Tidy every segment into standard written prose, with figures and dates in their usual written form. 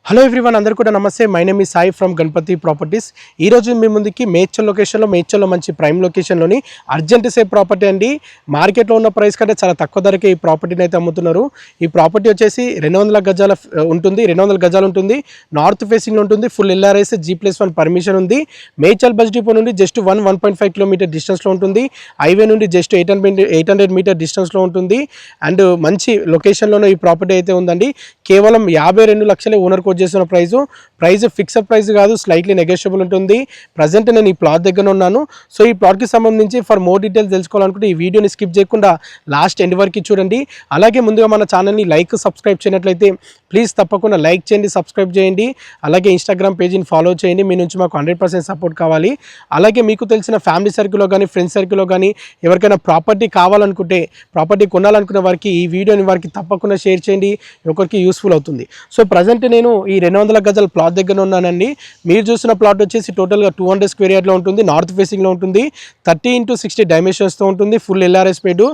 Hello everyone, అందరూ కూడా నమస్తే. My name is Sai from Ganapathi properties. ఈరోజు మీ ముందుకి మేడ్చల్ లొకేషన్లో, మేడ్చల్లో మంచి ప్రైమ్ లొకేషన్లోని అర్జెంట్ సేల్ ప్రాపర్టీ అండి. మార్కెట్లో ఉన్న ప్రైస్ కంటే చాలా తక్కువ ధరకే ఈ ప్రాపర్టీని అయితే అమ్ముతున్నారు. ఈ ప్రాపర్టీ వచ్చేసి 200 గజాల ఉంటుంది, 200 గజాలు ఉంటుంది. నార్త్ ఫేసింగ్లో ఉంటుంది. ఫుల్ ఎల్ఆర్ఎస్ G+1 పర్మిషన్ ఉంది. మేడ్చల్ బస్ డిపో నుండి జస్ట్ 1.5 కిలోమీటర్ డిస్టెన్స్లో ఉంటుంది. హైవే నుండి జస్ట్ 800 మీటర్ డిస్టెన్స్లో ఉంటుంది. అండ్ మంచి లొకేషన్లోనే ఈ ప్రాపర్టీ అయితే ఉందండి. కేవలం 52 లక్షలే ఓనర్ కోట్ చేసిన ప్రైస్ ఫిక్స్డ్ ప్రైస్ కాదు, స్లైట్లీ నెగోషియబుల్ ఉంటుంది. ప్రజెంట్ నేను ఈ ప్లాట్ దగ్గర ఉన్నాను. సో ఈ ప్లాట్కి సంబంధించి ఫర్ మోర్ డీటెయిల్స్ తెలుసుకోవాలనుకుంటే ఈ వీడియోని స్కిప్ చేయకుండా లాస్ట్ ఎండ్ వరకు చూడండి. అలాగే ముందుగా మన ఛానల్ని సబ్స్క్రైబ్ చేయనట్లయితే ప్లీజ్ తప్పకుండా లైక్ చేయండి, సబ్స్క్రైబ్ చేయండి. అలాగే ఇన్స్టాగ్రామ్ పేజీని ఫాలో చేయండి. మీ నుంచి మాకు 100% సపోర్ట్ కావాలి. అలాగే మీకు తెలిసిన ఫ్యామిలీ సర్కిల్లో కానీ, ఫ్రెండ్స్ సర్కిల్లో కానీ ఎవరికైనా ప్రాపర్టీ కావాలనుకుంటే, ప్రాపర్టీ కొనాలనుకున్న వారికి ఈ వీడియోని వారికి తప్పకుండా షేర్ చేయండి. ఒకరికి యూస్ఫుల్ అవుతుంది. సో ప్రజెంట్ నేను ఈ 200 గజాల ప్లాట్ దగ్గర ఉన్నానండి. మీరు చూసిన ప్లాట్ వచ్చేసి టోటల్గా 200 స్క్వేర్ యార్డ్లో ఉంటుంది. నార్త్ ఫేసింగ్లో ఉంటుంది. 30x60 డైమెన్షన్స్తో ఉంటుంది. ఫుల్ ఎల్ఆర్ఎస్ పేడు,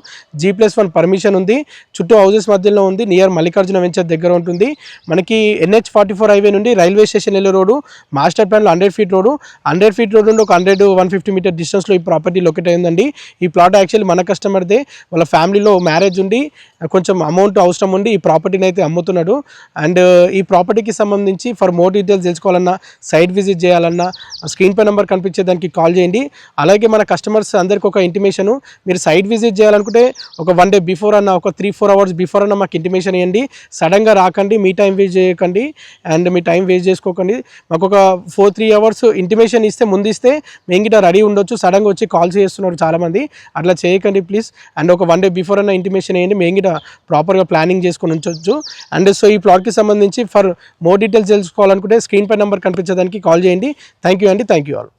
G+1 పర్మిషన్ ఉంది. చుట్టూ హౌసెస్ మధ్యలో ఉంది. నియర్ మల్లికార్జున వెంచర్ దగ్గర ఉంటుంది. మనకి NH44 హైవే నుండి రైల్వే స్టేషన్ వెళ్ళే రోడ్డు, మాస్టర్ ప్లాన్లో 100 ఫీట్ రోడ్డు, 100 ఫీట్ రోడ్ నుండి ఒక 150 మీటర్ డిస్టెన్స్లో ఈ ప్రాపర్టీ లొకేట్ అయిందండి. ఈ ప్లాట్ యాక్చువల్లీ మన కస్టమర్దే. వాళ్ళ ఫ్యామిలీలో మ్యారేజ్ ఉండి కొంచెం అమౌంట్ అవసరం ఉండి ఈ ప్రాపర్టీని అయితే అమ్ముతున్నాడు. అండ్ ఈ ప్రాపర్టీకి సంబంధించి ఫర్ మోర్ డీటెయిల్స్ తెలుసుకోవాలన్నా, సైట్ విజిట్ చేయాలన్నా స్క్రీన్ పై నెంబర్ కనిపించే దానికి కాల్ చేయండి. అలాగే మన కస్టమర్స్ అందరికీ ఒక ఇంటిమేషను, మీరు సైట్ విజిట్ చేయాలనుకుంటే ఒక 1 డే బిఫోర్ అన్న, ఒక 3-4 అవర్స్ బిఫోర్ అన్న మాకు ఇంటిమేషన్ ఇవ్వండి. సడన్గా రాకండి, మీ టైం వేస్ట్ చేయకండి అండ్ మీ టైం వేస్ట్ చేసుకోకండి. మాకు ఒక 4-3 అవర్స్ ఇంటిమేషన్ ఇస్తే, ముందు ఇస్తే మేము గిట్ట రెడీ ఉండొచ్చు. సడన్గా వచ్చి కాల్స్ చేస్తున్నారు చాలామంది, అట్లా చేయకండి ప్లీజ్. అండ్ ఒక 1 డే బిఫోర్ అన్న ఇంటిమేషన్ వేయండి, మేము గిట్ట ప్రాపర్గా ప్లానింగ్ చేసుకొని ఉంచవచ్చు. అండ్ సో ఈ ప్లాట్కి సంబంధించి ఫర్ మోర్ డీటెయిల్స్ తెలుసుకోవాలనుకుంటే స్క్రీన్ పై నెంబర్ కనిపించడానికి కాల్ చేయండి. థ్యాంక్ యూ అండి. Thank you all.